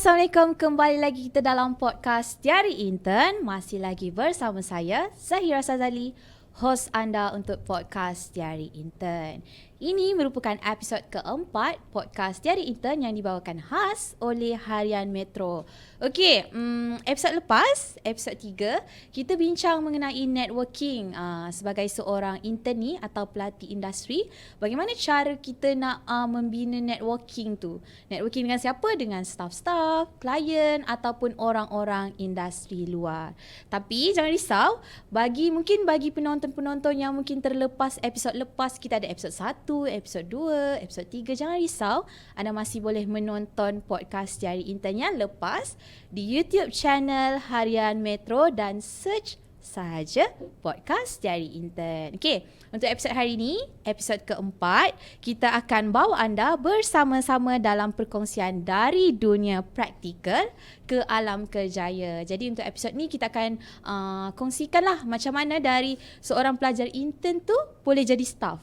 Assalamualaikum, kembali lagi kita dalam podcast Diari Intern. Masih lagi bersama saya, Zahira Sazali, host anda untuk podcast Diari Intern. Ini merupakan episod keempat podcast Diari Intern yang dibawakan khas oleh Harian Metro. Okey, episod lepas, episod 3, kita bincang mengenai networking sebagai seorang intern ni atau pelatih industri. Bagaimana cara kita nak membina networking tu? Networking dengan siapa? Dengan staff-staff, klien ataupun orang-orang industri luar. Tapi jangan risau, mungkin bagi penonton-penonton yang mungkin terlepas episod lepas, kita ada episod 1, episod 2, episod 3, jangan risau, anda masih boleh menonton podcast Diari Intern yang lepas di YouTube channel Harian Metro dan search sahaja podcast Diari Intern. Okey, untuk episod hari ini, episod keempat, kita akan bawa anda bersama-sama dalam perkongsian dari dunia praktikal ke alam kerjaya. Jadi untuk episod ni kita akan kongsikanlah macam mana dari seorang pelajar intern tu boleh jadi staff.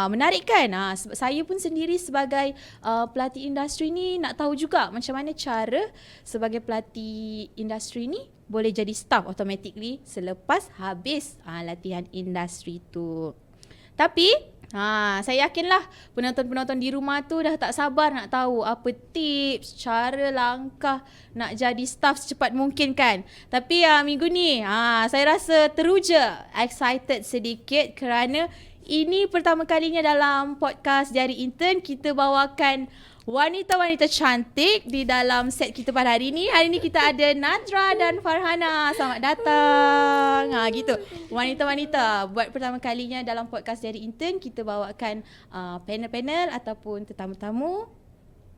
Menarik kan? Sebab saya pun sendiri sebagai pelatih industri ni nak tahu juga macam mana cara sebagai pelatih industri ni boleh jadi staff automatically selepas habis latihan industri tu. Tapi saya yakinlah penonton-penonton di rumah tu dah tak sabar nak tahu apa tips, cara, langkah nak jadi staff secepat mungkin kan. Tapi minggu ni saya rasa teruja excited sedikit kerana ini pertama kalinya dalam podcast Diari Intern kita bawakan wanita-wanita cantik di dalam set kita pada hari ini. Hari ini kita ada Nadra dan Farhana. Selamat datang. Gitu. Wanita-wanita buat pertama kalinya dalam podcast Diari Intern kita bawakan panel-panel ataupun tetamu-tamu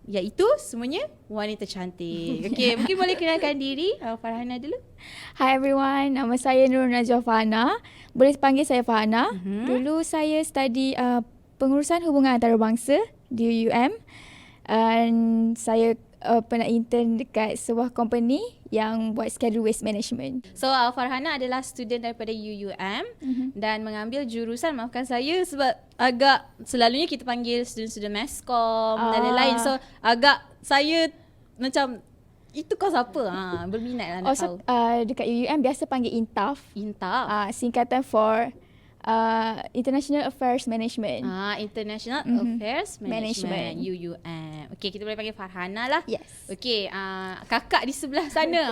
iaitu semuanya wanita cantik. Okey, mungkin boleh kenalkan diri Farhana dulu. Hi everyone, nama saya Nurul Najwa Farhana. Boleh panggil saya Farhana. Dulu saya study pengurusan hubungan antarabangsa di UUM. Dan saya pernah intern dekat sebuah company yang buat schedule waste management. So Farhana adalah student daripada UUM dan mengambil jurusan, maafkan saya sebab agak selalunya kita panggil student-student Meskom dan lain-lain. So agak saya macam itu kau siapa? Berminat lah nak tahu. Dekat UUM biasa panggil INTAF. INTAF. Singkatan for International Affairs Management. International Affairs Management. UUM. Okey, kita boleh panggil Farhana lah. Yes. Okey, kakak di sebelah sana.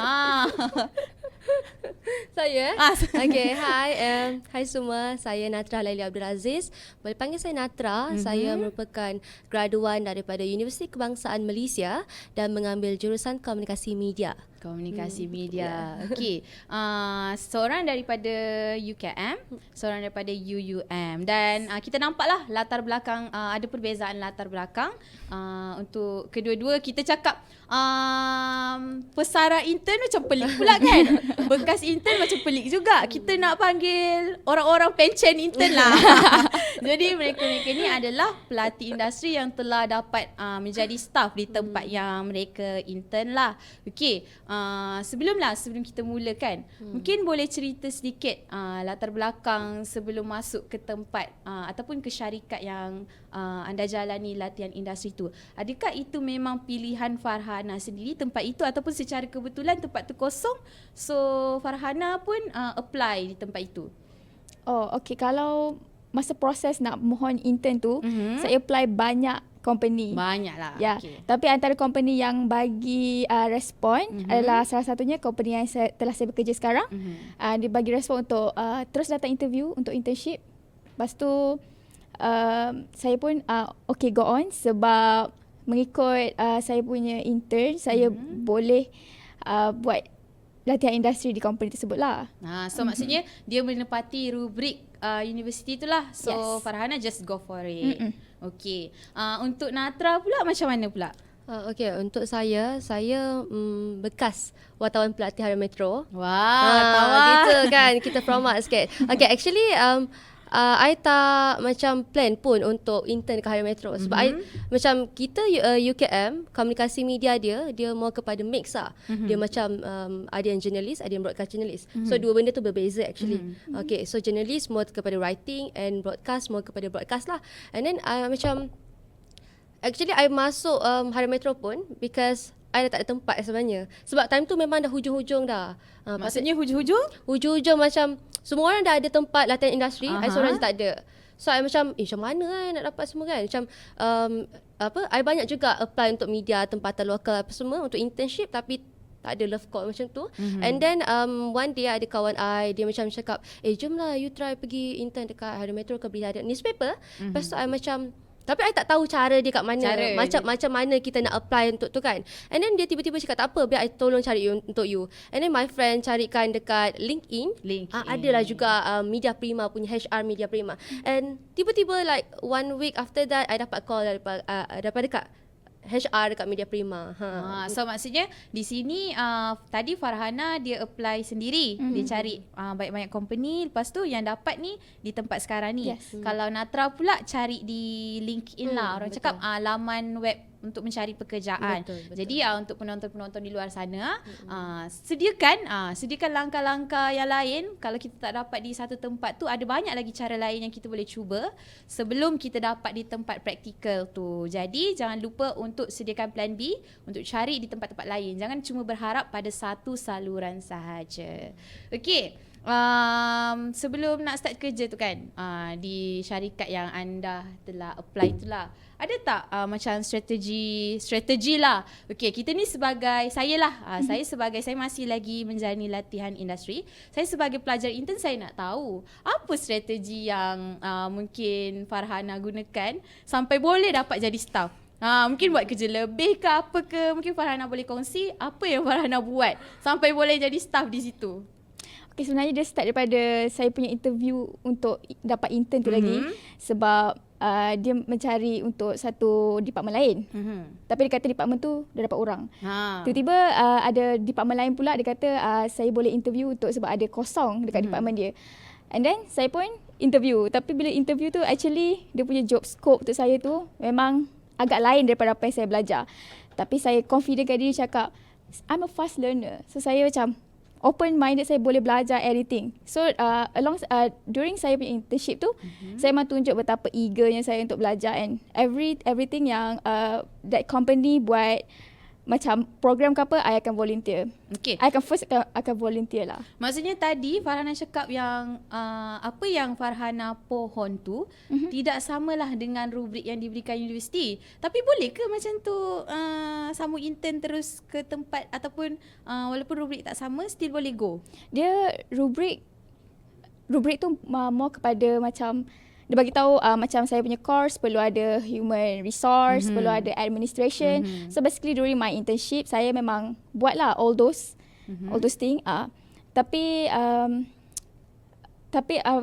Saya? Okay, hai semua. Saya Natra Laili Abdul Aziz. Boleh panggil saya Natra. Saya merupakan graduan daripada Universiti Kebangsaan Malaysia dan mengambil jurusan Komunikasi Media. Komunikasi media. Okey. Seorang daripada UKM, seorang daripada UUM dan kita nampaklah latar belakang ada perbezaan latar belakang untuk kedua-dua. Kita cakap pesara intern macam pelik pula kan. Bekas intern macam pelik juga. Kita nak panggil orang-orang pencen intern lah. Jadi mereka-mereka ni adalah pelatih industri yang telah dapat menjadi staff di tempat yang mereka intern lah. Okey. Sebelum kita mulakan, mungkin boleh cerita sedikit latar belakang sebelum masuk ke tempat ataupun ke syarikat yang anda jalani latihan industri tu. Adakah itu memang pilihan Farhana sendiri tempat itu ataupun secara kebetulan tempat tu kosong, so Farhana pun apply di tempat itu? Okay. Kalau masa proses nak mohon intern tu, saya apply banyak company. Banyak lah. Ya. Okay. Tapi antara company yang bagi respon adalah salah satunya company yang telah saya bekerja sekarang. Dia bagi respon untuk terus datang interview untuk internship. Lepas tu saya pun okay go on sebab mengikut saya punya intern, saya boleh buat latihan industri di company tersebut lah. So maksudnya dia menepati rubrik universiti tu lah. So yes. Farhana just go for it. Okay. Untuk Natra pula macam mana pula? Okay, untuk saya bekas wartawan pelatih Harian Metro. Wow, gitu kan, kita promote sikit. Okay, actually I tak macam plan pun untuk intern ke Harian Metro sebab I macam kita UKM komunikasi media dia more kepada mix lah. Dia macam ada yang journalist, ada yang broadcast journalist. So dua benda tu berbeza actually. Okay, so journalist more kepada writing and broadcast more kepada broadcast lah. And then macam actually I masuk Harian Metro pun because I dah tak ada tempat sebenarnya. Sebab time tu memang dah hujung-hujung dah. Maksudnya hujung-hujung? Hujung-hujung macam semua orang dah ada tempat latihan industri, I seorang je tak ada. So I macam macam mana nak dapat semua kan? Macam I banyak juga apply untuk media tempatan lokal apa semua untuk internship, tapi tak ada love call macam tu. And then one day ada kawan I, dia macam cakap, jom lah you try pergi intern dekat Harian Metro ke bila ada newspaper. Lepas tu I macam, tapi I tak tahu cara dia kat mana. Macam mana kita nak apply untuk tu kan. And then dia tiba-tiba cakap, tak apa, biar I tolong cari untuk you. And then my friend carikan dekat LinkedIn. Adalah juga Media Prima punya HR Media Prima. And tiba-tiba like 1 week after that, I dapat call daripada dekat HR dekat Media Prima. So maksudnya di sini tadi Farhana dia apply sendiri. Dia cari banyak-banyak company. Lepas tu yang dapat ni di tempat sekarang ni. Kalau Natra pula cari di LinkedIn lah. Orang cakap laman web untuk mencari pekerjaan. Betul. Jadi untuk penonton-penonton di luar sana, sediakan langkah-langkah yang lain. Kalau kita tak dapat di satu tempat tu, ada banyak lagi cara lain yang kita boleh cuba sebelum kita dapat di tempat praktikal tu. Jadi jangan lupa untuk sediakan plan B untuk cari di tempat-tempat lain. Jangan cuma berharap pada satu saluran sahaja. Okey. Sebelum nak start kerja tu kan, di syarikat yang anda telah apply tu lah, ada tak macam strategi lah. Okey, kita ni sebagai saya masih lagi menjalani latihan industri. Saya sebagai pelajar intern, saya nak tahu apa strategi yang mungkin Farhana gunakan sampai boleh dapat jadi staff. Mungkin buat kerja lebih ke apa ke, mungkin Farhana boleh kongsi apa yang Farhana buat sampai boleh jadi staff di situ. Okay, sebenarnya dia start daripada saya punya interview untuk dapat intern tu lagi. Sebab dia mencari untuk satu department lain. Tapi dia kata department tu dah dapat orang. Tiba-tiba ada department lain pula, dia kata saya boleh interview untuk sebab ada kosong dekat department dia. And then saya pun interview. Tapi bila interview tu actually dia punya job scope untuk saya tu memang agak lain daripada apa yang saya belajar. Tapi saya confident kat diri, cakap I'm a fast learner. So saya macam open minded, saya boleh belajar everything. So during saya punya internship tu, saya memang tunjuk betapa eagernya saya untuk belajar, and everything yang that company buat macam program ke apa, I akan volunteer. Okay. I akan volunteer lah. Maksudnya tadi Farhana cakap yang apa yang Farhana pohon tu tidak samalah dengan rubrik yang diberikan universiti. Tapi boleh ke macam tu sambung intern terus ke tempat, ataupun walaupun rubrik tak sama still boleh go? Dia rubrik tu more kepada macam dia bagi tahu macam saya punya course perlu ada human resource, perlu ada administration. So basically during my internship saya memang buatlah all those thing. Tapi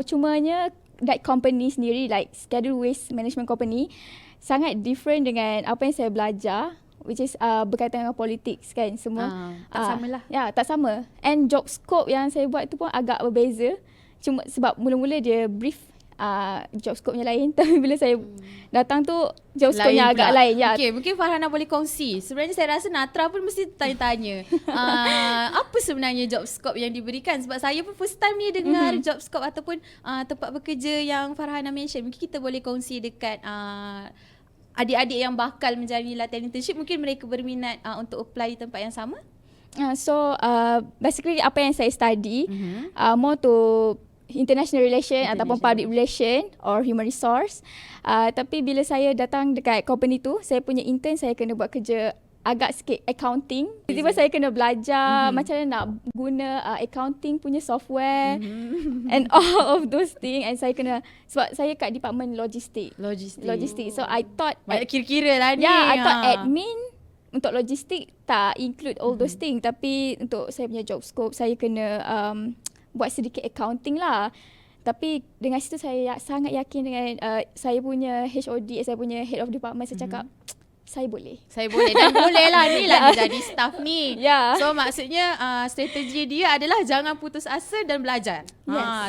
cumanya that company sendiri, like Schedule Waste Management Company, sangat different dengan apa yang saya belajar, which is berkaitan dengan politics kan semua. Tak samalah. Ya, tak sama. And job scope yang saya buat tu pun agak berbeza. Cuma sebab mula-mula dia brief job scope-nya lain, tapi bila saya datang tu job scope-nya agak lain. Ya. Okay, mungkin Farhana boleh kongsi. Sebenarnya saya rasa Natra pun mesti tanya-tanya apa sebenarnya job scope yang diberikan, sebab saya pun first time ni dengar job scope ataupun tempat bekerja yang Farhana mention. Mungkin kita boleh kongsi dekat adik-adik yang bakal menjalani latihan internship, mungkin mereka berminat untuk apply di tempat yang sama. So basically apa yang saya study more to international relation ataupun public relation or human resource. Tapi bila saya datang dekat company tu, saya punya intern, saya kena buat kerja agak sikit accounting. Tiba-tiba saya kena belajar macam mana nak guna accounting punya software and all of those things. And saya kena, sebab saya kat department logistik. So I thought banyak kira-kira lah ni. I thought admin untuk logistik tak include all those things. Tapi untuk saya punya job scope, saya kena buat sedikit accounting lah. Tapi dengan situ saya sangat yakin dengan saya punya HOD, saya punya head of department. Saya cakap saya boleh dan boleh lah, ni lah dia jadi staff ni. So maksudnya strategi dia adalah jangan putus asa dan belajar.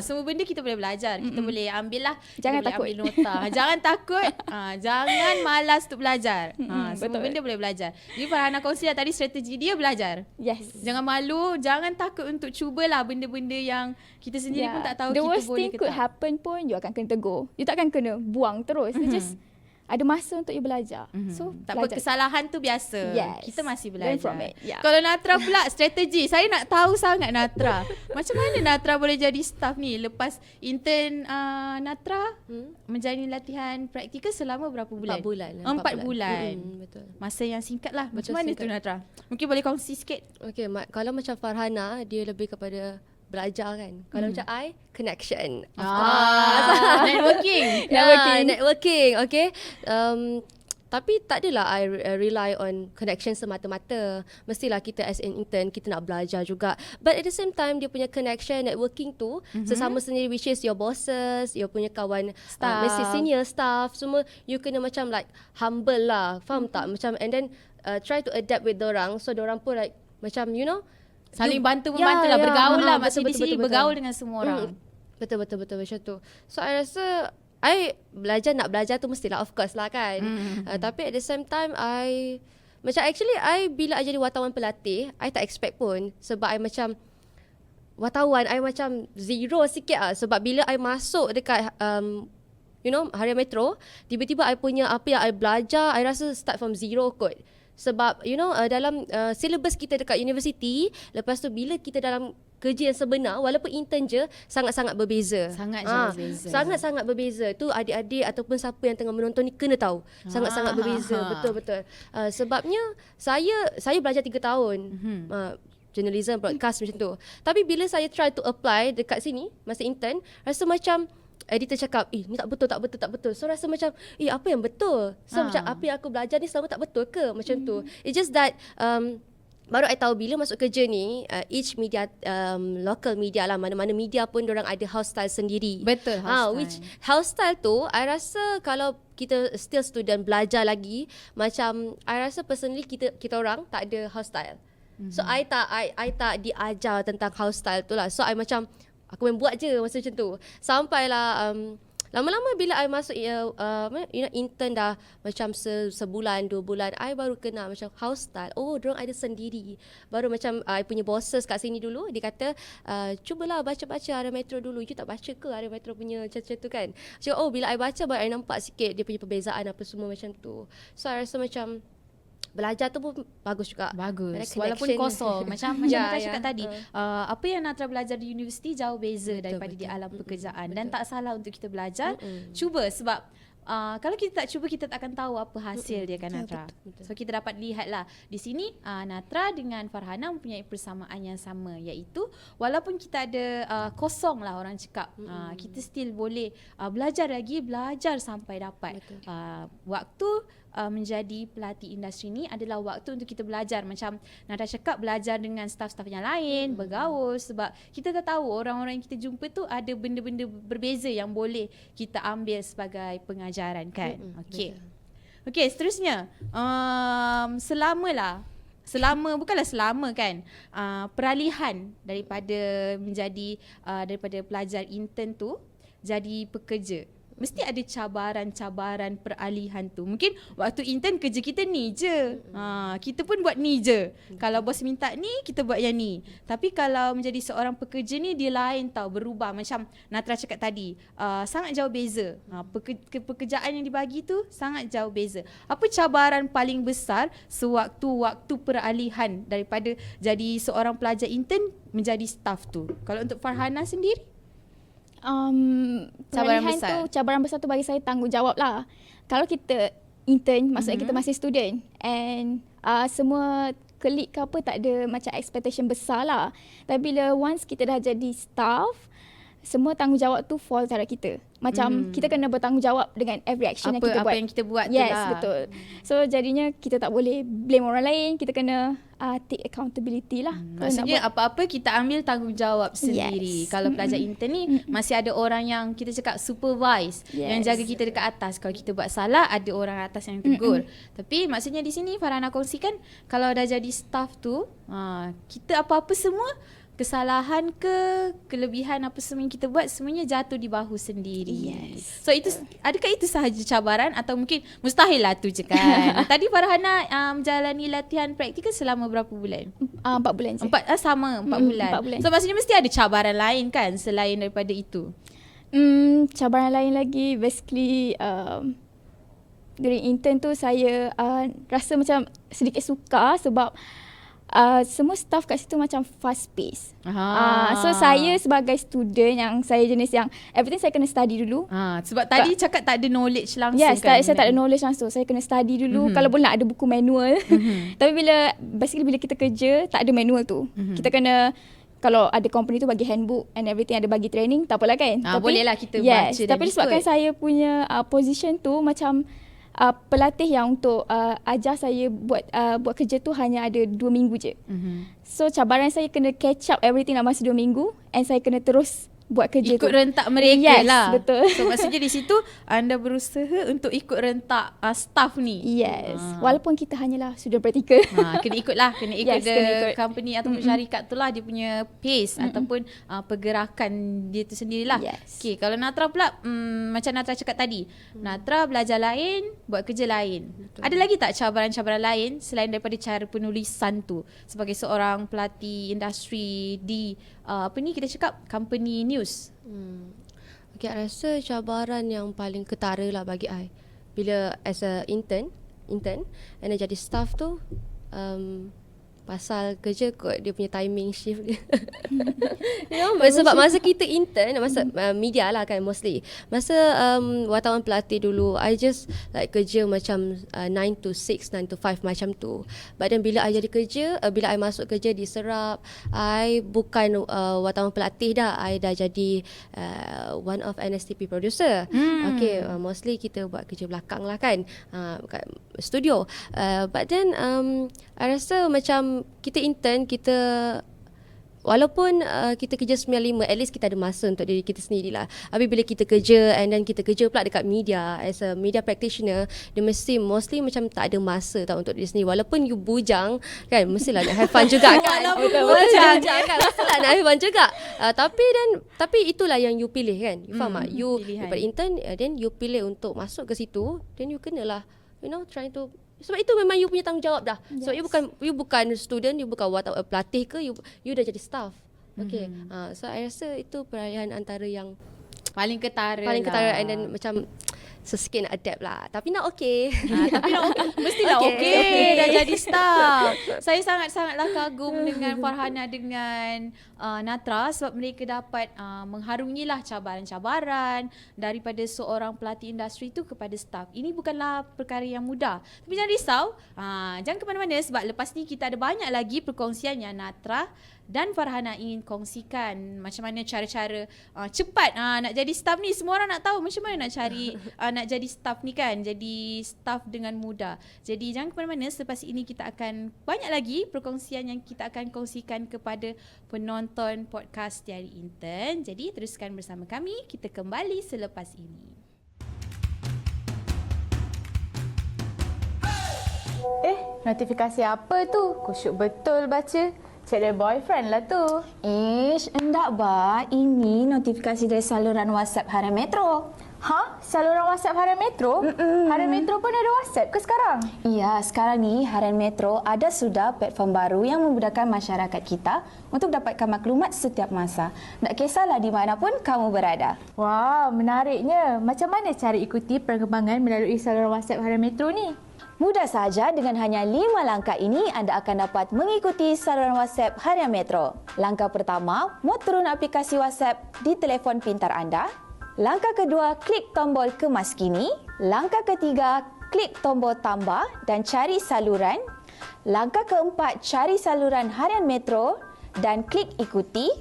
Semua benda kita boleh belajar. Kita boleh ambil lah, jangan takut, ambil nota. Jangan takut, jangan malas untuk belajar. Semua benda boleh belajar. Jadi Farhana kongsi tadi strategi dia belajar. Jangan malu, jangan takut untuk cubalah benda-benda yang kita sendiri pun tak tahu kita boleh ke tak. The worst thing could happen pun, you akan kena tegur. You takkan kena buang terus. You just ada masa untuk you belajar. So Tak apa, kesalahan tu biasa. Yes. Kita masih Learn belajar. from it, yeah. Kalau Natra pula strategi, saya nak tahu sangat Natra. Macam mana Natra boleh jadi staff ni lepas intern Natra menjalani latihan praktikal selama berapa bulan? 4 bulan. 4 bulan. Betul. Masa yang singkat lah. Macam Betul, mana singkat. tu Natra? Mungkin boleh kongsi sikit. Okay, kalau macam Farhana, dia lebih kepada belajar kan. Kalau macam I, connection. Of Networking. Networking, okay. Tapi tak adalah I rely on connection semata-mata. Mestilah kita as an intern, kita nak belajar juga. But at the same time, dia punya connection, networking tu, sesama sendiri, which is your bosses, your punya kawan, mesti senior staff, semua, you kena macam like humble lah. Faham tak? Macam, and then try to adapt with dorang. So, dorang pun like, macam, you know, Saling bantu-membantu lah, bergaul lah. Maksud di sini bergaul dengan semua orang. Betul macam tu. So I rasa I nak belajar tu mestilah, of course lah kan. Tapi at the same time I bila I jadi wartawan pelatih, I tak expect pun. Sebab I macam wartawan, I macam zero sikit lah. Sebab bila I masuk dekat Harian Metro, tiba-tiba I punya apa yang I belajar, I rasa start from zero kot. Sebab dalam syllabus kita dekat universiti, lepas tu bila kita dalam kerja yang sebenar, walaupun intern je, sangat-sangat berbeza. Sangat-sangat berbeza. Tu adik-adik ataupun siapa yang tengah menonton ni kena tahu. Sangat-sangat berbeza. Betul-betul. Sebabnya saya belajar 3 tahun. Journalism, broadcast macam tu. Tapi bila saya try to apply dekat sini, masa intern, rasa macam editor cakap, ni tak betul. So rasa macam, apa yang betul? So macam apa yang aku belajar ni selama tak betul ke? Macam tu. It's just that baru I tahu bila masuk kerja ni, each media, local media lah, mana-mana media pun diorang ada house style sendiri. Betul, house style. Which house style tu, I rasa kalau kita still student belajar lagi, macam I rasa personally kita orang tak ada house style. So I tak diajar tentang house style tu lah. So I macam aku main buat je masa macam tu. Sampailah lama-lama bila I masuk intern dah macam sebulan 2 bulan, I baru kenal macam house style. Oh, diorang ada sendiri. Baru macam I punya bosses kat sini dulu, dia kata, cubalah baca-baca Harian Metro dulu. You tak baca ke Harian Metro punya macam tu kan? So, bila I baca, baru I nampak sikit dia punya perbezaan apa semua macam tu. So I rasa macam belajar tu pun bagus juga. Bagus. Walaupun kosong. Macam Natra cakap tadi, apa yang Natra belajar di universiti jauh beza daripada di alam pekerjaan. Dan tak salah untuk kita belajar. Cuba, sebab kalau kita tak cuba, kita tak akan tahu apa hasil dia kan, Natra. So kita dapat lihatlah di sini Natra dengan Farhana mempunyai persamaan yang sama, iaitu walaupun kita ada kosong lah orang cakap, kita still boleh belajar sampai dapat. Waktu menjadi pelatih industri ni adalah waktu untuk kita belajar. Macam Natra cakap, belajar dengan staf-staf yang lain, bergaul, sebab kita tak tahu orang-orang yang kita jumpa tu ada benda-benda berbeza yang boleh kita ambil sebagai pengajaran kan. Okey, seterusnya peralihan daripada menjadi daripada pelajar intern tu jadi pekerja, mesti ada cabaran-cabaran peralihan tu. Mungkin waktu intern kerja kita ni je. Kita pun buat ni je. Kalau bos minta ni, kita buat yang ni. Tapi kalau menjadi seorang pekerja ni, dia lain tau, berubah. Macam Natra cakap tadi, sangat jauh beza. Pekerjaan yang dibagi tu sangat jauh beza. Apa cabaran paling besar sewaktu-waktu peralihan daripada jadi seorang pelajar intern menjadi staff tu? Kalau untuk Farhana sendiri? Cabaran besar tu bagi saya tanggungjawab lah. Kalau kita intern, maksudnya kita masih student, and semua colleague ke apa tak ada macam expectation besar lah. Tapi bila once kita dah jadi staff, semua tanggungjawab tu fall terhadap kita. Macam kita kena bertanggungjawab dengan every action yang kita buat. Apa yang kita buat tu lah. lah. Betul. So jadinya kita tak boleh blame orang lain. Kita kena take accountability lah. Maksudnya apa-apa kita ambil tanggungjawab sendiri. Kalau pelajar intern ni masih ada orang yang kita cakap supervise, yang jaga kita dekat atas. Kalau kita buat salah, ada orang atas yang tegur. Tapi maksudnya di sini Farhana kongsikan, kalau dah jadi staff tu, kita apa-apa semua, kesalahan ke kelebihan apa semua yang kita buat, semuanya jatuh di bahu sendiri. So adakah itu sahaja cabaran atau mungkin mustahil lah tu je kan? Tadi Farhana menjalani latihan praktikal selama berapa bulan? 4 bulan je. 4 bulan. 4 bulan. So maksudnya mesti ada cabaran lain kan selain daripada itu? Cabaran lain lagi basically during intern tu saya rasa macam sedikit suka sebab semua staff kat situ macam fast pace. So saya sebagai student yang saya jenis yang everything saya kena study dulu. Sebab tadi cakap tak ada knowledge langsung yes, kan? saya tak ada knowledge langsung. Saya kena study dulu. Kalau boleh nak ada buku manual. Tapi bila kita kerja tak ada manual tu. Kita kena, kalau ada company tu bagi handbook and everything, ada bagi training, tak apalah kan. Tapi bolehlah kita yes, baca dan tapi disebabkan ikut. saya punya position tu macam pelatih yang untuk ajar saya buat kerja tu hanya ada 2 minggu je. So cabaran saya kena catch up everything dalam masa 2 minggu and saya kena terus buat kerja ikut tu. rentak mereka Yes, lah. betul. So maksudnya di situ anda berusaha untuk ikut rentak staff ni. Yes. Walaupun kita hanyalah student practical. Kena ikut lah, kena ikut Yes, kena ikut. company ataupun syarikat tu lah, dia punya pace ataupun pergerakan dia tu sendirilah. Yes. Okay, kalau Natra pula macam Natra cakap tadi, Natra belajar lain, buat kerja lain. Betul. Ada lagi tak cabaran-cabaran lain selain daripada cara penulisan tu sebagai seorang pelatih industri di kita cakap company news? Okay, I rasa cabaran yang paling ketara lah bagi I bila as a intern and then jadi staff tu, pasal kerja kot dia punya timing shift dia. Sebab masa kita intern, masa media lah kan mostly. Masa wartawan pelatih dulu, I just like kerja macam 9 to 6, 9 to 5 macam tu. But then bila I jadi kerja, bila I masuk kerja di Serap, I bukan wartawan pelatih dah. I dah jadi one of NSTP producer. Okay, mostly kita buat kerja belakang lah kan, kat studio. But then I rasa macam kita intern, kita walaupun kita kerja 9-5, at least kita ada masa untuk diri kita sendirilah. Habis bila kita kerja and then kita kerja pula dekat media as a media practitioner, dia mostly macam tak ada masa tau untuk diri sendiri. Walaupun you bujang kan, mestilah nak have fun juga kan. Bujang kan, mestilah nak have fun juga. Tapi itulah yang you pilih kan. You faham tak? You daripada intern, then you pilih untuk masuk ke situ, then you kenalah trying to, sebab itu memang you punya tanggungjawab dah. Yes. Sebab you bukan student, you bukan pelatih ke, you dah jadi staff. Okay. So I rasa itu peralihan antara yang paling ketara and then macam sikit nak adapt lah. Tapi nak okay. Tapi nak mestilah okay. Dah jadi staff. Saya sangat-sangatlah kagum dengan Farhana dengan Natra sebab mereka dapat mengharungilah cabaran-cabaran daripada seorang pelatih industri tu kepada staff. Ini bukanlah perkara yang mudah. Tapi jangan risau, jangan ke mana-mana sebab lepas ni kita ada banyak lagi perkongsian yang Natra dan Farhana ingin kongsikan macam mana cara-cara cepat nak jadi staff ni. Semua orang nak tahu macam mana nak cari nak jadi staff ni kan, jadi staff dengan mudah. Jadi jangan ke mana-mana, selepas ini kita akan banyak lagi perkongsian yang kita akan kongsikan kepada penonton podcast Diari Intern. Jadi teruskan bersama kami, kita kembali selepas ini. Notifikasi apa tu? Kusyuk betul baca. Chat dari boyfriend lah tu. Enggak ba. Ini notifikasi dari saluran WhatsApp Harian Metro. Saluran WhatsApp Harian Metro? Harian Metro pun ada WhatsApp ke sekarang? Ya, sekarang ni Harian Metro ada sudah platform baru yang memudahkan masyarakat kita untuk dapatkan maklumat setiap masa. Tak kisahlah di mana pun kamu berada. Wah, menariknya. Macam mana cara ikuti perkembangan melalui saluran WhatsApp Harian Metro ni? Mudah saja, dengan hanya 5 langkah ini anda akan dapat mengikuti saluran WhatsApp Harian Metro. Langkah pertama, muat turun aplikasi WhatsApp di telefon pintar anda. Langkah kedua, klik tombol kemas kini. Langkah ketiga, klik tombol tambah dan cari saluran. Langkah keempat, cari saluran Harian Metro dan klik ikuti.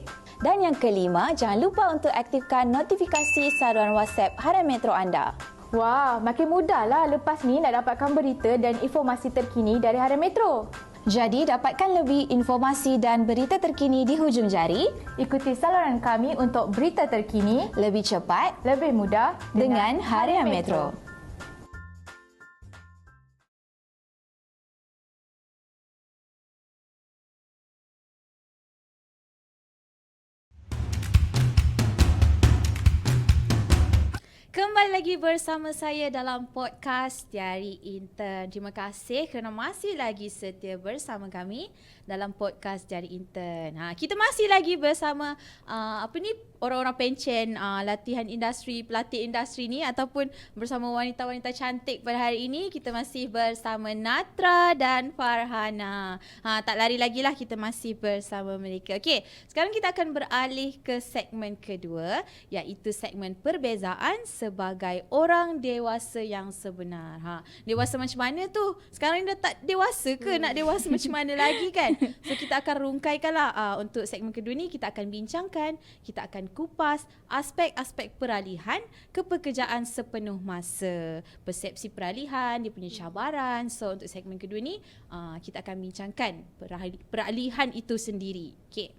Dan yang kelima, jangan lupa untuk aktifkan notifikasi saluran WhatsApp Harian Metro anda. Wah, makin mudahlah lepas ni nak dapatkan berita dan informasi terkini dari Harian Metro. Jadi, dapatkan lebih informasi dan berita terkini di hujung jari. Ikuti saluran kami untuk berita terkini Lebih cepat lebih mudah dengan Harian Metro. Kembali lagi bersama saya dalam podcast Diari Intern. Terima kasih kerana masih lagi setia bersama kami dalam podcast Diari Intern. Kita masih lagi bersama orang-orang pencen latihan industri, pelatih industri ni ataupun bersama wanita-wanita cantik pada hari ini. Kita masih bersama Natra dan Farhana. Tak lari lagi lah, kita masih bersama mereka. Okey, sekarang kita akan beralih ke segmen kedua, iaitu segmen perbezaan sebagai orang dewasa yang sebenar. Dewasa macam mana tu? Sekarang ni dah tak dewasa ke? Nak dewasa macam mana lagi kan? So kita akan rungkaikan lah untuk segmen kedua ni. Kita akan bincangkan, kita akan kupas aspek-aspek peralihan ke pekerjaan sepenuh masa, persepsi peralihan, dia punya cabaran. So untuk segmen kedua ni kita akan bincangkan peralihan itu sendiri. Okay.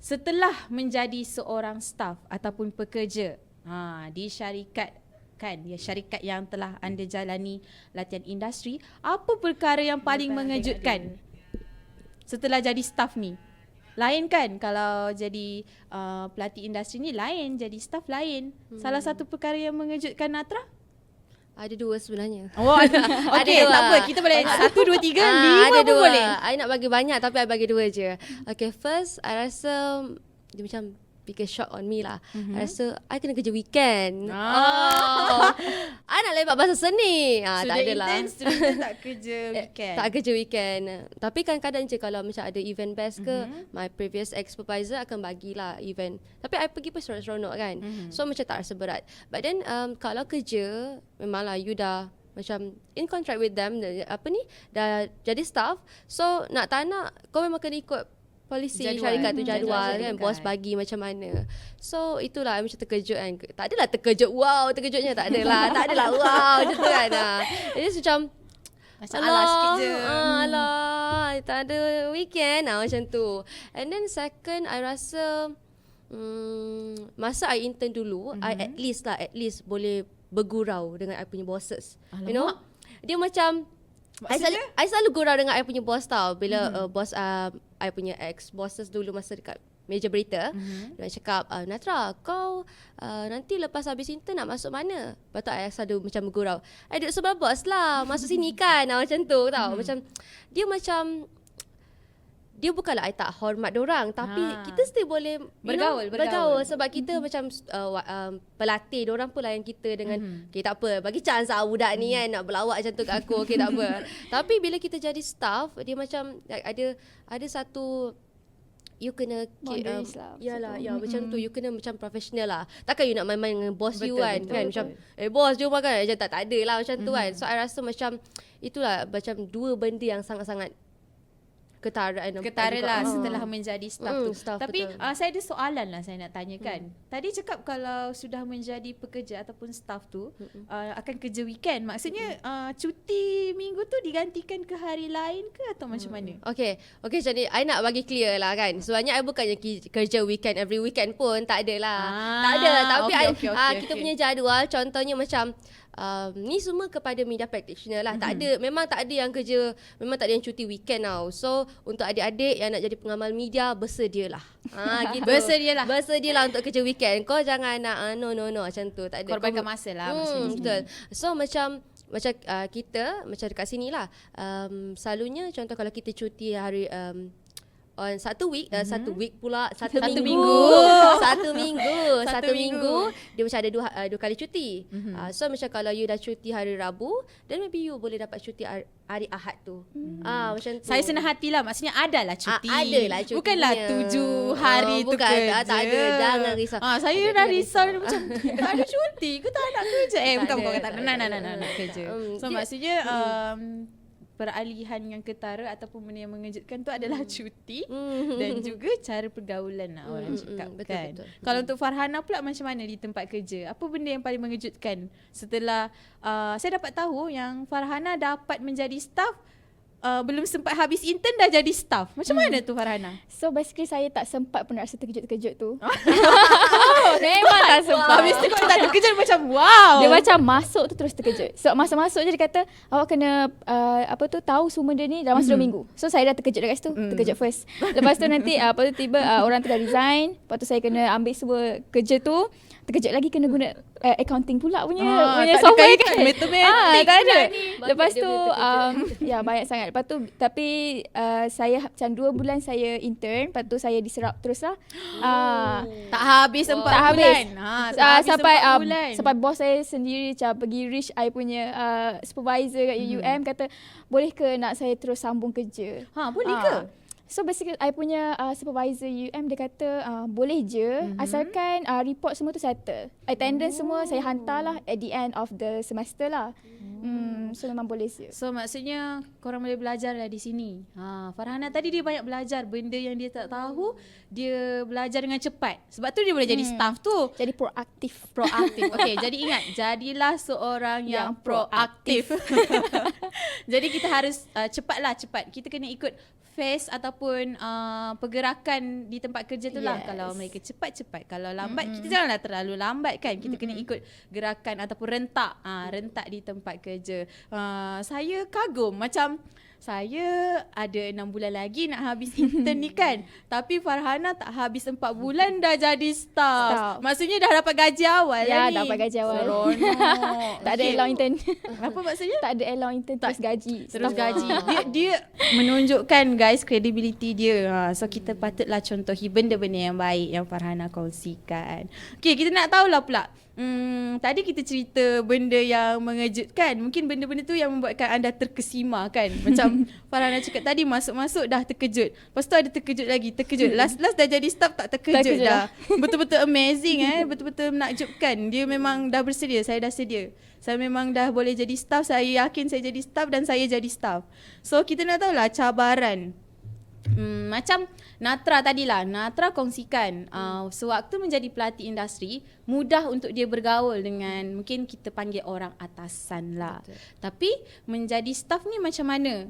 Setelah menjadi seorang staf ataupun pekerja di syarikat syarikat yang telah anda jalani latihan industri, apa perkara yang paling mengejutkan setelah jadi staf ni? Lain kan kalau jadi pelatih industri ni, lain jadi staf lain. Salah satu perkara yang mengejutkan Natra? Ada dua sebenarnya. Oh, okey, tak apa. Kita boleh 1, 2, 3, 5 ada pun dua. boleh. I nak bagi banyak tapi I bagi dua je. Okay, first I rasa dia macam biggest shock on me lah. I rasa I kena kerja weekend. I nak lepak pasal seni. Tak ada lah. Sudah tak kerja weekend. Tak kerja weekend. Tapi kadang-kadang je kalau macam ada event best ke, my previous ex-supervisor akan bagilah event. Tapi I pergi pun seronok-seronok kan. So macam tak rasa berat. But then kalau kerja, memanglah you dah macam in contract with them, dah jadi staff. So nak tak nak, kau memang kena ikut polisi syarikat tu, jadual kan, bos bagi macam mana. So itulah I macam terkejut kan. Tak adalah terkejut wow, terkejutnya tak adalah. Tak adalah wow macam tu kan. Jadi macam alah sikit je. Alah, tak ada weekend macam tu. And then second, I rasa masa I intern dulu, I at least boleh bergurau dengan I punya bosses. Alamak. You know, dia macam I selalu gurau dengan I punya boss tau. Bila bos I punya ex-bosses dulu masa dekat meja berita, dia cakap, Natra, kau nanti lepas habis intern nak masuk mana? Lepas tu I selalu macam bergurau, I duduk sebelah bos lah, masuk sini kan. Macam tu tau. Macam dia bukanlah I tak hormat diorang, tapi kita still boleh bergaul sebab kita macam pelatih diorang pula yang kita dengan okay, tak apa, bagi chance budak ni kan nak berlawak macam tu kat aku, okay tak apa. Tapi bila kita jadi staff, dia macam ada satu you kena macam tu, you kena macam professional lah. Takkan you nak main-main dengan boss you kan. Macam bos jom makan macam tak ada lah macam tu kan. So I rasa macam itulah macam dua benda yang sangat-sangat ketara lah setelah menjadi staff tu. Tapi saya ada soalan lah saya nak tanyakan. Tadi cakap kalau sudah menjadi pekerja ataupun staff tu akan kerja weekend. Maksudnya cuti minggu tu digantikan ke hari lain ke atau macam mana? Okay, jadi I nak bagi clear lah kan. Sebenarnya I bukannya kerja weekend every weekend pun, tak ada lah. Tak ada. Tapi kita punya jadual contohnya macam ni semua kepada media practitioner lah. Memang tak ada yang kerja, memang tak ada yang cuti weekend tau. So untuk adik-adik yang nak jadi pengamal media, bersedialah. Gitu. Bersedialah untuk kerja weekend. Kau jangan nak no macam tu. Tak ada. Korbankan masa lah. Betul. So macam kita macam dekat sini lah. Selalunya contoh kalau kita cuti hari on satu week pula satu minggu dia macam ada dua kali cuti. So macam kalau you dah cuti hari Rabu, then maybe you boleh dapat cuti hari Ahad tu. Macam tu. Saya senang hati lah, maksudnya adalah cuti. Adalah cuti. Bukanlah 7 hari tu kerja. Tak ada, jangan risau. Saya dah risau macam tak ada cuti, aku tak nak kerja. Bukan tak nak kerja. So maksudnya peralihan yang ketara ataupun benda yang mengejutkan tu adalah cuti dan juga cara pergaulan lah orang cakap kan. Betul. Kalau untuk Farhana pula macam mana di tempat kerja? Apa benda yang paling mengejutkan setelah saya dapat tahu yang Farhana dapat menjadi staff belum sempat habis intern dah jadi staff. Macam mana tu Farhana? So basically saya tak sempat pun rasa terkejut-terkejut tu. Memang tak sempat. Habis tu kalau tak terkejut macam wow. Dia macam masuk tu terus terkejut. So masa masuk je dia kata awak kena tahu semua dia ni dalam masa 2 minggu. So saya dah terkejut dekat situ. Terkejut first. Lepas tu nanti lepas tu tiba orang tu dah resign. Lepas tu saya kena ambil semua kerja tu. terkejut lagi kena guna accounting pula punya tak ada software kaitan kan. matematik Tak ada. pula ni. Lepas Banyak dia tu boleh ya banyak sangat. Lepas tu tapi saya macam 2 bulan saya intern, lepas tu saya diserap terus lah. Tak habis 4 tak habis. bulan. Tak habis Sampai 4 bulan. sampai bos saya sendiri macam pergi reach I punya supervisor kat UUM kata boleh ke nak saya terus sambung kerja. Boleh ke? So basically I punya supervisor UM dia kata boleh je asalkan report semua tu settle. Attendance semua saya hantar lah at the end of the semester lah. So memang boleh je. So maksudnya korang boleh belajar lah di sini. Farhana tadi dia banyak belajar benda yang dia tak tahu, dia belajar dengan cepat. Sebab tu dia boleh jadi staff tu. Jadi proaktif. Proaktif. Okey, jadi ingat, jadilah seorang yang proaktif. Jadi kita harus cepat. Kita kena ikut phase ataupun pergerakan di tempat kerja tu lah. Yes. Kalau mereka cepat. Kalau lambat, kita janganlah terlalu lambat kan. Kita kena ikut gerakan ataupun rentak di tempat kerja. Saya kagum macam saya ada 6 bulan lagi nak habis intern ni kan. Tapi Farhana tak habis 4 bulan dah jadi staff. Maksudnya dah dapat gaji awal lah ni. Ya, dapat gaji awal. Seronok. Tak ada allowance intern. Apa maksudnya? Tak ada allowance intern terus gaji. Terus gaji. Dia menunjukkan guys credibility dia. So kita patutlah contohi benda-benda yang baik yang Farhana kongsikan. Okay, kita nak tahulah pula. Tadi kita cerita benda yang mengejutkan. Mungkin benda-benda tu yang membuatkan anda terkesima kan. Macam Farhana cakap tadi, masuk-masuk dah terkejut. Lepas tu ada terkejut lagi. Last dah jadi staff tak terkejut dah. Betul-betul amazing betul-betul menakjubkan. Dia memang dah bersedia. Saya dah sedia. Saya memang dah boleh jadi staff. Saya yakin saya jadi staff dan saya jadi staff. So kita nak tahulah cabaran. Macam Natra tadilah, Natra kongsikan sewaktu menjadi pelatih industri, mudah untuk dia bergaul dengan mungkin kita panggil orang atasan lah. Betul. Tapi menjadi staff ni macam mana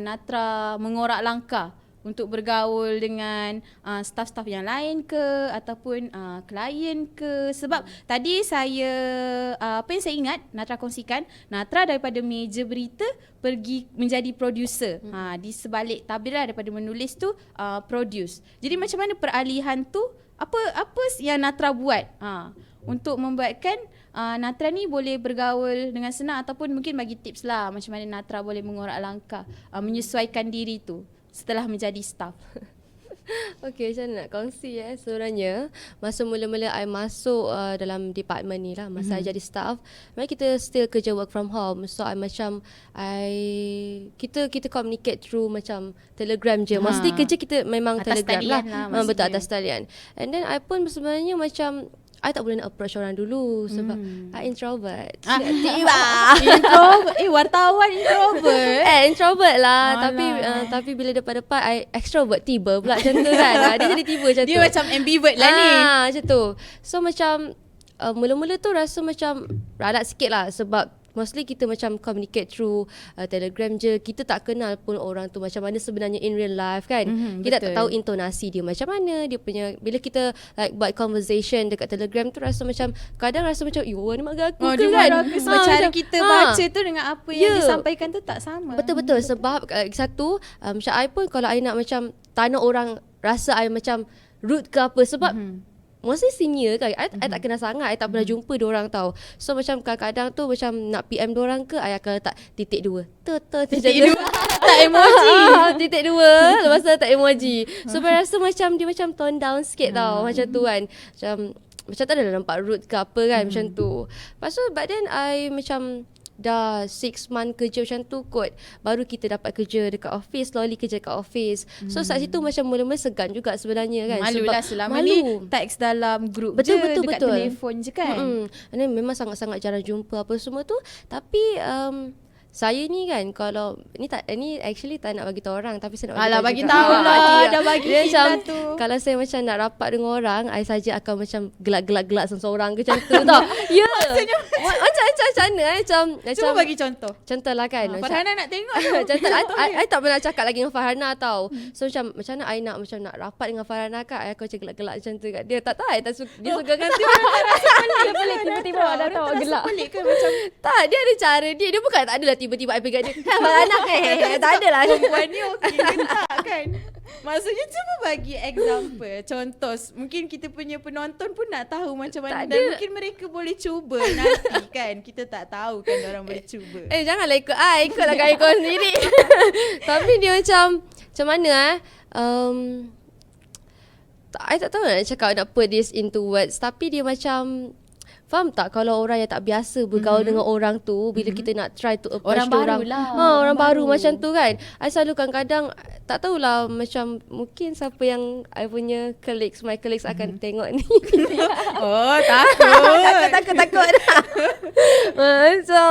Natra mengorak langkah untuk bergaul dengan staff-staff yang lain ke ataupun klien ke. Sebab tadi saya apa yang saya ingat Natra kongsikan, Natra daripada meja berita pergi menjadi producer. Di sebalik tabir lah, daripada menulis tu produce. Jadi macam mana peralihan tu, apa yang Natra buat untuk membuatkan Natra ni boleh bergaul dengan senang, ataupun mungkin bagi tips lah macam mana Natra boleh mengorak langkah menyesuaikan diri tu setelah menjadi staff. Okay, saya nak kongsi sebenarnya masa mula-mula I masuk dalam department ni lah, masa I jadi staff, memang kita still kerja work from home. So kita communicate through macam Telegram je. Maksudnya kerja kita memang atas Telegram lah. Betul, atas talian. And then I pun sebenarnya macam I tak boleh nak approach orang dulu sebab I introvert. Tiba. Introvert. Wartawan introvert. Introvert lah. Alah. Tapi bila depan-depan I extrovert tiba pula macam tu kan. Dia jadi tiba macam tu. Dia macam ambivert lah ni. Macam tu. So macam mula-mula tu rasa macam ralat sikit lah sebab mostly kita macam communicate through Telegram je. Kita tak kenal pun orang tu macam mana sebenarnya in real life kan. Kita tak tahu intonasi dia macam mana. Dia punya, bila kita like buat conversation dekat Telegram tu rasa macam, kadang rasa macam ni marah aku ke kan. Sebab cara kita baca tu dengan apa yang disampaikan tu tak sama. Betul-betul. Sebab satu, macam I pun kalau I nak macam tak nak orang rasa I macam rude ke apa. Sebab mostly senior kan, I tak kenal sangat, I tak pernah jumpa diorang tau. So macam kadang-kadang tu macam nak PM diorang ke, I akan letak titik 2. Titik 2. Tak emoji. Titik 2. Lepas tu tak emoji. So I rasa macam dia macam tone down sikit tau. Macam tu kan. Macam tak ada nampak rude ke apa kan. Macam tu. Lepas tu but then I macam dah 6 month kerja macam tu kot, baru kita dapat kerja dekat office, slowly kerja dekat office. So saat situ macam mula-mula segan juga sebenarnya kan. Malulah selama ni teks dalam group betul, je, dekat betul. telefon je kan. And then memang sangat-sangat jarang jumpa apa semua tu. Tapi saya ni kan, kalau ni actually tak nak bagi tahu orang, tapi saya nak Alah, bagi juga. tahu lah. Dah bagi dia hint macam dah tu. Kalau saya macam nak rapat dengan orang, I saja akan macam gelak-gelak seorang ke macam tu tau. Ya. Macam mana Cuba bagi contoh. Contoh lah kan. Farhana nak tengok tu. Contoh, I tak pernah cakap lagi dengan Farhana tau. So macam mana I nak macam nak rapat dengan Farhana kan, I akan macam gelak-gelak macam tu kat dia. Tak tahu I tak suka, dia suka kan dia. Pelik tiba-tiba ada tahu gelak. Pelik ke macam Tak, dia ada cara dia. Dia bukan tak adalah tiba-tiba I pegang dia. Farhana tak ada lah. Perempuan ni okey ke tak kan? Maksudnya cuba bagi example. Contoh, mungkin kita punya penonton pun nak tahu macam mana. Tak Dan ada. mungkin mereka boleh cuba nanti kan. Kita tak tahu kan orang boleh cuba. Janganlah ikut I. Ikutlah gaya kau sendiri. Tapi dia macam mana I tak tahu nak cakap, nak put this into words. Tapi dia macam, faham tak kalau orang yang tak biasa bergaul dengan orang tu, bila kita nak try to approach Orang baru orang, lah. orang baru macam tu kan. I selalu kadang-kadang tak tahulah, macam mungkin siapa yang I punya colleagues, my colleagues akan tengok ni. Oh, takut. Takut. Macam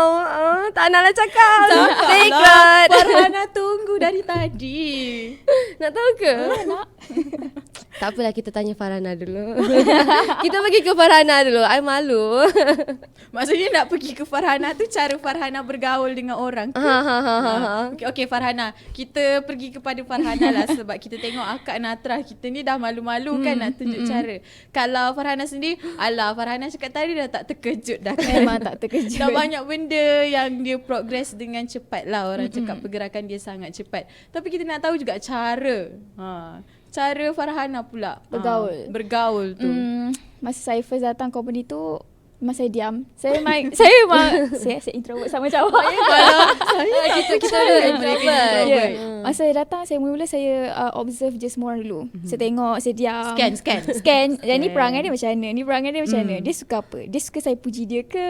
tak naklah cakap. Secret. Farhana tunggu dari tadi. Nak tahu ke? Nak. Tak apalah, kita tanya Farhana dulu. Kita pergi ke Farhana dulu. I malu. Maksudnya nak pergi ke Farhana tu cara Farhana bergaul dengan orang ke? Okay, Farhana. Kita pergi kepada Farhana lah sebab kita tengok akak Natra kita ni dah malu-malu kan nak tunjuk cara. Kalau Farhana sendiri, alah Farhana cakap tadi dah tak terkejut dah kan? Memang tak terkejut. Dah banyak benda yang dia progress dengan cepat lah. Orang cakap pergerakan dia sangat cepat. Tapi kita nak tahu juga cara. Cara Farhana pula bergaul tu. Masa saya first datang company tu, masa saya diam. Saya introvert sama macam awak. Kita ada introvert. Yeah. Masa saya datang, saya mula-mula saya observe je semua orang dulu. Saya tengok, saya diam. Scan. Dan ni perangai dia macam mana? Ni perangai dia macam mana? Dia suka apa? Dia suka saya puji dia ke?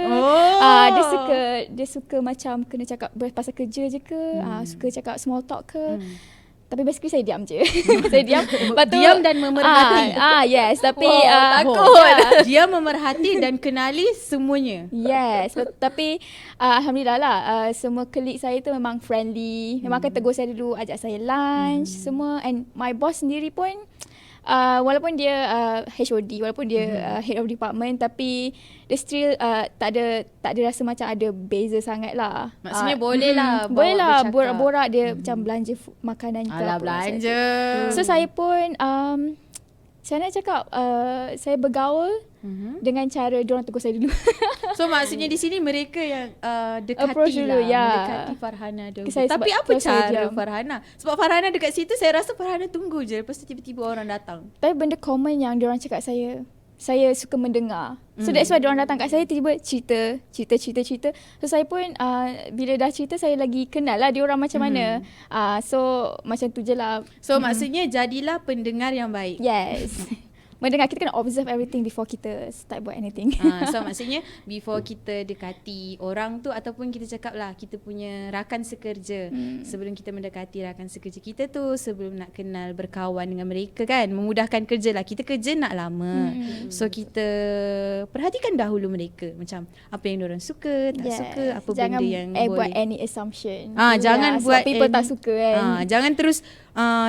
Dia suka macam kena cakap pasal kerja je ke? Suka cakap small talk ke? Tapi basically saya diam je. Saya diam. Diam dan memerhati. Yes. Tapi takut. Dia memerhati dan kenali semuanya. Yes. Tapi alhamdulillah lah, semua colleague saya tu memang friendly. Memang akan tegur saya dulu, ajak saya lunch, semua. And my boss sendiri pun walaupun dia HOD, walaupun dia head of department, tapi dia still tak ada rasa macam ada beza sangat lah. Maksudnya boleh lah boleh lah borak-borak dia macam belanja makanan ke Alah, apa. belanja. So saya pun saya nak cakap saya bergaul dengan cara diorang tegur saya dulu. So maksudnya di sini mereka yang Approach dekati dulu, lah, ya. mendekati Farhana dulu. Saya Tapi sebab apa close saya cara diam. Farhana? Sebab Farhana dekat situ, saya rasa Farhana tunggu je. Lepas tu tiba-tiba orang datang. Tapi benda common yang diorang cakap saya suka mendengar. So that's why diorang datang kat saya, tiba-tiba cerita. So saya pun bila dah cerita, saya lagi kenal lah diorang macam mana. So macam tu je lah. So maksudnya jadilah pendengar yang baik. Yes. Mendengar, kita kena observe everything before kita start buat anything. So maksudnya before kita dekati orang tu, ataupun kita cakap lah kita punya rakan sekerja, sebelum kita mendekati rakan sekerja kita tu, sebelum nak kenal berkawan dengan mereka kan, memudahkan kerja lah. Kita kerja nak lama. So kita perhatikan dahulu mereka, macam apa yang diorang suka, tak suka, apa jangan benda yang buat boleh. any assumption. Jangan sebab buat people tak suka kan. Jangan terus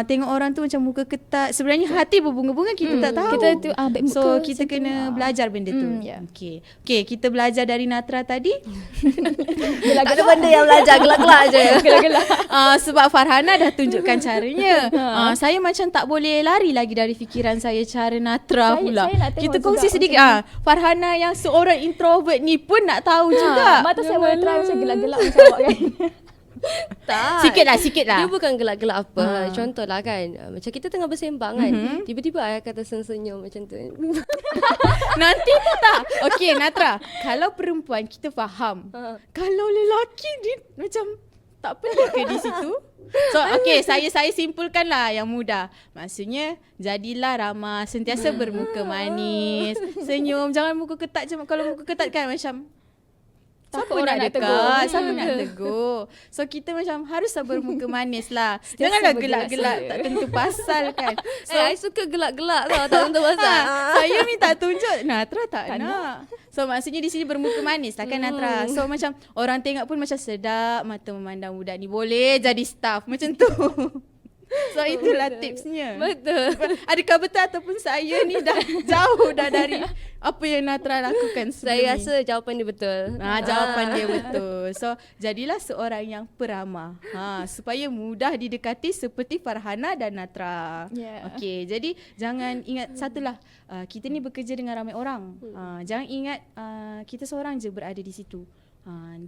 tengok orang tu macam muka ketat, sebenarnya hati berbunga-bunga, kita tak tahu. Kita tu baik muka. So kita kena belajar benda tu. Yeah. Okay, kita belajar dari Natra tadi. Tak ada benda yang belajar, gelak-gelak je. Gelak-gelak. Sebab Farhana dah tunjukkan caranya. Saya macam tak boleh lari lagi dari fikiran saya cara Natra pula. Saya nak tengok Kita kongsi juga sedikit. Farhana yang seorang introvert ni pun nak tahu juga. Mata saya boleh try macam gelak-gelak macam awak kan. Tak. Sikit lah. Dia bukan gelak-gelak apa. Contohlah kan, macam kita tengah bersembang kan, tiba-tiba I akan tersenyum macam tu. Nanti tu tak. Okay Natra, kalau perempuan kita faham. Kalau lelaki dia macam tak pelik ke di situ? So okay, saya simpulkan lah yang mudah. Maksudnya jadilah ramah, sentiasa bermuka manis, senyum, jangan muka ketat je. Kalau muka ketat kan macam siapa orang nak nak dekat? tegur. Siapa nak tegur? So kita macam haruslah bermuka manis lah. Janganlah gelak-gelak tak tentu pasal kan. So I suka gelak-gelak tau, tak tentu pasal. saya ni tak tunjuk, Natra tak nak. So maksudnya di sini bermuka manis lah kan Natra. So macam orang tengok pun macam sedap mata memandang budak ni, boleh jadi staff macam tu. So itulah tipsnya. Betul. Adakah betul ataupun saya ni dah jauh dah dari apa yang Natra lakukan sebelum Saya ni? rasa jawapan dia betul. Jawapan dia betul. So jadilah seorang yang peramah, supaya mudah didekati seperti Farhana dan Natra. Yeah. Okey, jadi jangan ingat satulah, kita ni bekerja dengan ramai orang. Jangan ingat kita seorang je berada di situ.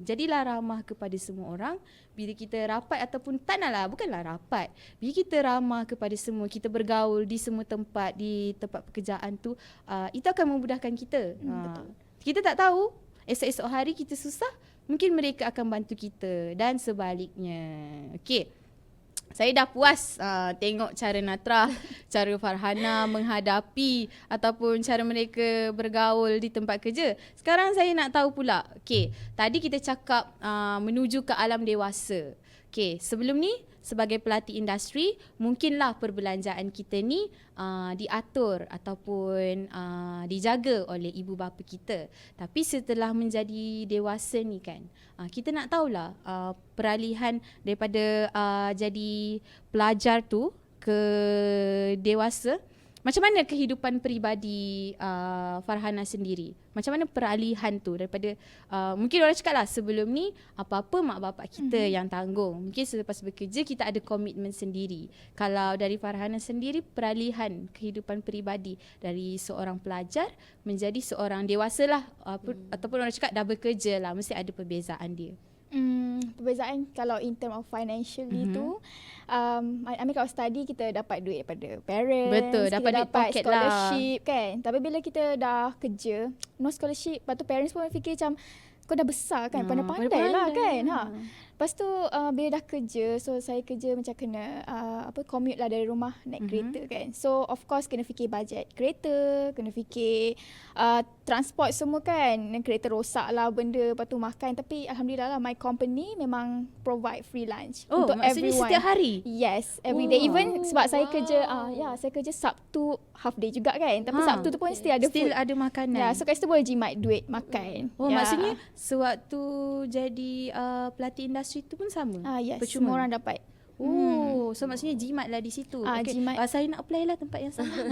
Jadilah ramah kepada semua orang. Bila kita rapat ataupun tak naklah, bukanlah rapat. Bila kita ramah kepada semua, kita bergaul di semua tempat, di tempat pekerjaan tu, itu akan memudahkan kita. Betul. Kita tak tahu, esok-esok hari kita susah, mungkin mereka akan bantu kita dan sebaliknya. Okey. Saya dah puas tengok cara Natra, cara Farhana menghadapi ataupun cara mereka bergaul di tempat kerja. Sekarang saya nak tahu pula, okey, tadi kita cakap menuju ke alam dewasa. Okey, sebelum ni sebagai pelatih industri, mungkinlah perbelanjaan kita ni diatur ataupun dijaga oleh ibu bapa kita. Tapi setelah menjadi dewasa ni kan, kita nak tahulah peralihan daripada jadi pelajar tu ke dewasa. Macam mana kehidupan peribadi Farhana sendiri? Macam mana peralihan tu daripada mungkin orang cakap lah sebelum ni apa-apa mak bapak kita yang tanggung. Mungkin selepas bekerja kita ada komitmen sendiri. Kalau dari Farhana sendiri, peralihan kehidupan peribadi dari seorang pelajar menjadi seorang dewasa lah, ataupun orang cakap dah bekerja lah, mesti ada perbezaan dia. Perbezaan kalau in term of financially tu, I mean kalau study kita dapat duit daripada parents. Betul, kita dapat duit pocket lah. scholarship kan. Tapi bila kita dah kerja, no scholarship, lepas tu parents pun fikir macam kau dah besar kan, pandai-pandai lah kan. Lepas tu bila dah kerja, so saya kerja macam kena commute lah dari rumah naik kereta kan. So of course kena fikir bajet kereta, kena fikir transport semua kan. Kereta rosak lah benda, lepas tu makan. Tapi alhamdulillah lah my company memang provide free lunch untuk maksudnya everyone. setiap hari? Yes, every day. Even sebab saya kerja saya kerja Sabtu half day juga kan. Tapi Sabtu tu pun still ada food. Still ada makanan. Ya, so kat situ boleh jimat duit makan. Maksudnya sewaktu jadi pelatih industri tu pun sama? Yes, percuma? semua orang dapat. So maksudnya jimat lah di situ. Jimat. Saya nak apply lah tempat yang sama.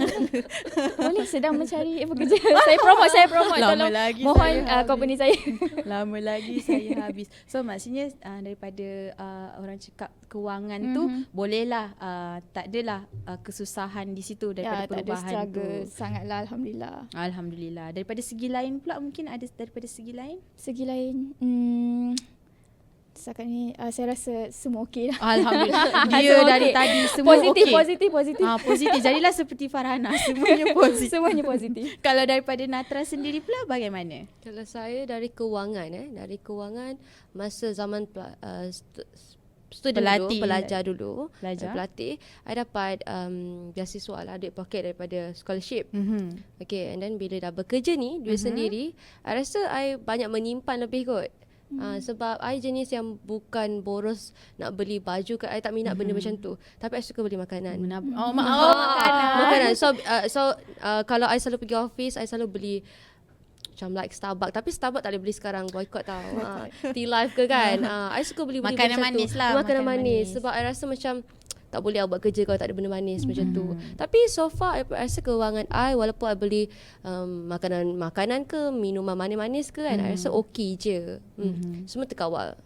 Boleh, sedang mencari pekerja. saya promote. Lama Tolong lagi mohon saya company saya. Lama lagi saya habis. So maksudnya daripada orang cakap kewangan tu, bolehlah tak adalah kesusahan di situ daripada perubahan tak ada struggle tu. sangatlah, alhamdulillah. Alhamdulillah. Daripada segi lain pula, mungkin ada daripada segi lain? Segi lain, setakat ni saya rasa semua okey lah. Alhamdulillah. Dia dari tadi semua positif, okey. positif. Positif. Jadilah seperti Farhana, semuanya positif. Semuanya positif. Kalau daripada Natra sendiri pula bagaimana? Kalau saya dari kewangan masa zaman student Pelatih. dulu, pelajar dulu, Pelajar. pelatih, I dapat beasiswa lah, duit pocket daripada scholarship. Okay, and then bila dah bekerja ni, duit sendiri, I rasa I banyak menyimpan lebih kot. Sebab I jenis yang bukan boros nak beli baju kan, I tak minat benda macam tu. Tapi I suka beli makanan. Makanan. So kalau I selalu pergi office, I selalu beli macam like Starbucks. Tapi Starbucks tak boleh beli sekarang, boycott tau. T-Life ke kan. I suka beli Makanan macam manis tu. lah. Makanan manis. Sebab I rasa macam tak boleh buat kerja kalau tak ada benda manis macam tu. Tapi so far I rasa kewangan I, walaupun I beli makanan ke, minuman manis-manis ke kan, I rasa okey je. Semua terkawal.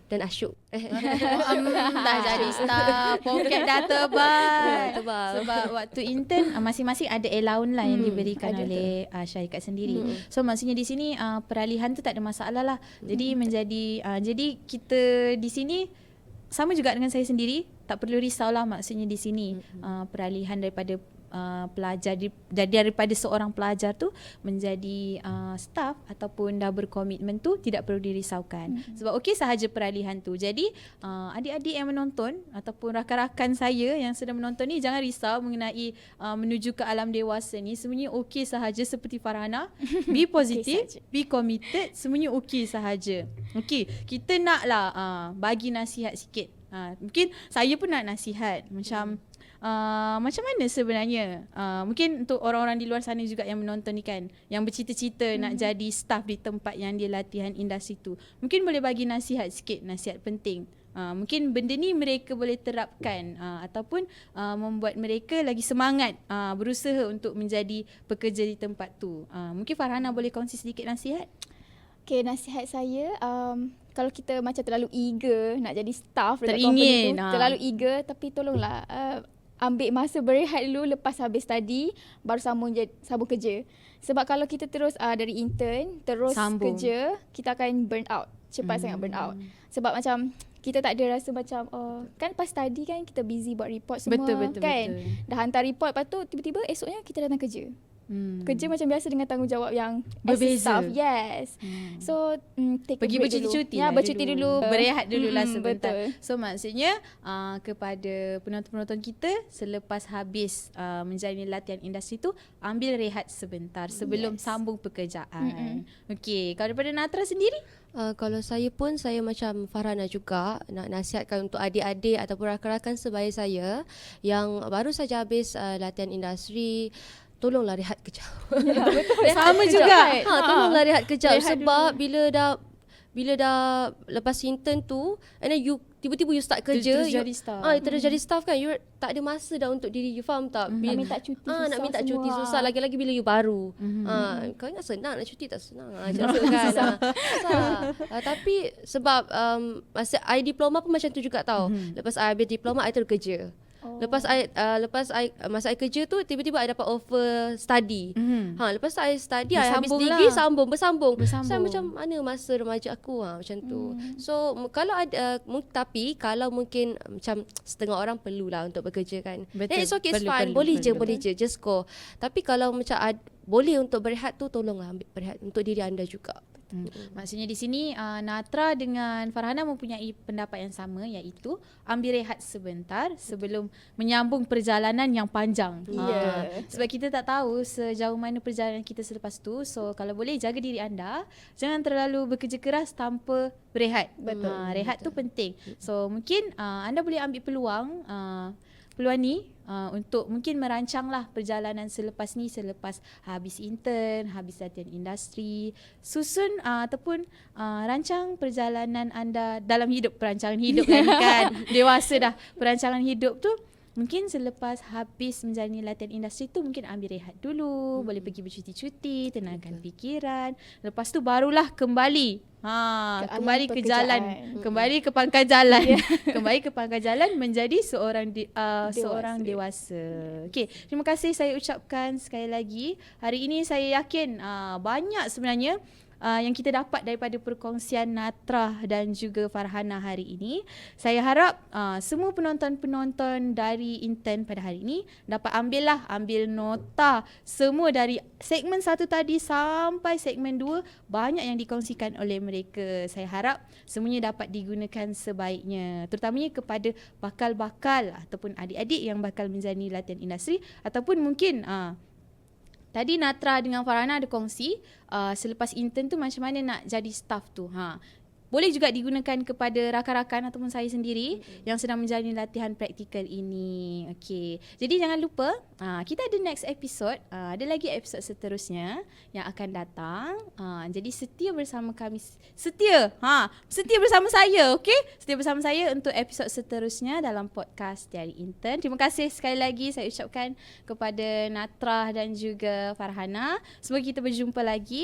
Dan asyuk. Dah jadi star, poket dah tebal. Tebal. Sebab waktu intern masing-masing ada allowance lah yang diberikan ada oleh syarikat sendiri. So maksudnya di sini peralihan tu tak ada masalah lah. Jadi jadi kita di sini sama juga dengan saya sendiri, tak perlu risaulah maksudnya di sini peralihan daripada pelajar daripada seorang pelajar tu menjadi staff ataupun dah berkomitmen tu tidak perlu dirisaukan. Sebab okey sahaja peralihan tu. Jadi adik-adik yang menonton ataupun rakan-rakan saya yang sedang menonton ni, jangan risau mengenai menuju ke alam dewasa ni. Semuanya okey sahaja seperti Farhana. Be positive, be committed, semuanya okey sahaja. Okey, kita naklah bagi nasihat sikit. Mungkin saya pun nak nasihat macam mana sebenarnya mungkin untuk orang-orang di luar sana juga yang menonton ni kan, yang bercita-cita nak jadi staff di tempat yang dia latihan industri tu, mungkin boleh bagi nasihat sikit, nasihat penting. Mungkin benda ni mereka boleh terapkan ataupun membuat mereka lagi semangat berusaha untuk menjadi pekerja di tempat tu. Mungkin Farhana boleh kongsi sedikit nasihat? Okay, nasihat saya, kalau kita macam terlalu eager nak jadi staff dekat Teringin, company tu, terlalu eager, tapi tolonglah ambil masa berehat dulu lepas habis study baru sambung kerja. Sebab kalau kita terus dari intern terus Sambung. kerja, kita akan burn out. Cepat sangat burn out. Sebab macam kita tak ada rasa macam kan pas study kan kita busy buat report semua Betul. kan. Dah hantar report, lepas tu tiba-tiba esoknya kita datang kerja. Kerja macam biasa dengan tanggungjawab yang as a Berbeza. staff. Yes. So take Pergi a break dulu. bercuti-cuti Ya, lah bercuti dulu. Berehat dululah sebentar. Betul. So maksudnya kepada penonton-penonton kita, selepas habis menjalani latihan industri tu, ambil rehat sebentar sebelum sambung pekerjaan. Okey, kalau daripada Natra sendiri? Kalau saya pun, saya macam Farhana juga nak nasihatkan untuk adik-adik ataupun rakan-rakan sebaya saya yang baru saja habis latihan industri, tolonglah rehat kejap. Sama juga. Tolonglah rehat kejap Rehat sebab bila dah lepas intern tu, and then you tiba-tiba you start kerja, Terus jadi staff. terus jadi staff kan, you tak ada masa dah untuk diri you, faham tak? Nak minta cuti susah nak minta cuti semua. susah, lagi-lagi bila you baru. Kau ingat senang nak cuti, tak senang macam tu kan. Susah. Tapi sebab masa I diploma pun macam tu juga tau. Lepas I habis diploma, I terus kerja. Lepas masa I kerja tu, tiba-tiba I dapat offer study. Lepas tu I study, I habis Bersambung degree, lah. bersambung. Bersambung. Saya macam mana masa remaja aku macam tu. So kalau ada tapi kalau mungkin macam setengah orang perlulah untuk bekerja kan. Betul. Then it's okay, it's Perlu, fine. perlu, Boleh je, just go. Tapi kalau macam boleh untuk berehat tu, tolonglah ambil berehat untuk diri anda juga. Maksudnya di sini Natra dengan Farhana mempunyai pendapat yang sama, iaitu ambil rehat sebentar sebelum menyambung perjalanan yang panjang. Sebab kita tak tahu sejauh mana perjalanan kita selepas tu. So kalau boleh jaga diri anda, jangan terlalu bekerja keras tanpa berehat. Rehat tu penting. So mungkin anda boleh ambil peluang ni untuk mungkin merancanglah perjalanan selepas ni, selepas habis intern, habis latihan industri, susun ataupun rancang perjalanan anda dalam hidup, perancangan hidup lah ni kan. Dewasa dah. Perancangan hidup tu mungkin selepas habis menjalani latihan industri tu mungkin ambil rehat dulu, boleh pergi bercuti-cuti, tenangkan fikiran. Lepas tu barulah kembali kembali ke jalan, kembali ke pangkal jalan. Kembali ke pangkal jalan menjadi seorang dewasa. Okey, terima kasih saya ucapkan sekali lagi. Hari ini saya yakin banyak sebenarnya yang kita dapat daripada perkongsian Natra dan juga Farhana hari ini. Saya harap semua penonton-penonton dari intern pada hari ini dapat ambil nota semua dari segmen 1 tadi sampai segmen 2, banyak yang dikongsikan oleh mereka. Saya harap semuanya dapat digunakan sebaiknya, terutamanya kepada bakal-bakal ataupun adik-adik yang bakal menjalani latihan industri, ataupun mungkin tadi Natra dengan Farhana ada kongsi selepas intern tu macam mana nak jadi staff tu. Boleh juga digunakan kepada rakan-rakan ataupun saya sendiri yang sedang menjalani latihan praktikal ini. Okey. Jadi jangan lupa kita ada next episode, ada lagi episod seterusnya yang akan datang. Jadi setia bersama kami, setia bersama saya, okey? Setia bersama saya untuk episod seterusnya dalam podcast Diari Intern. Terima kasih sekali lagi saya ucapkan kepada Natra dan juga Farhana. Semoga kita berjumpa lagi.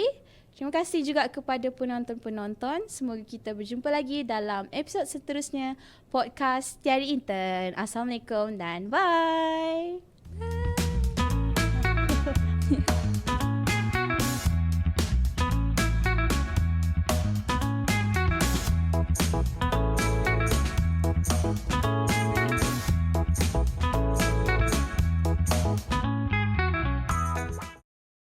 Terima kasih juga kepada penonton-penonton. Semoga kita berjumpa lagi dalam episod seterusnya podcast Diari Intern. Assalamualaikum dan bye.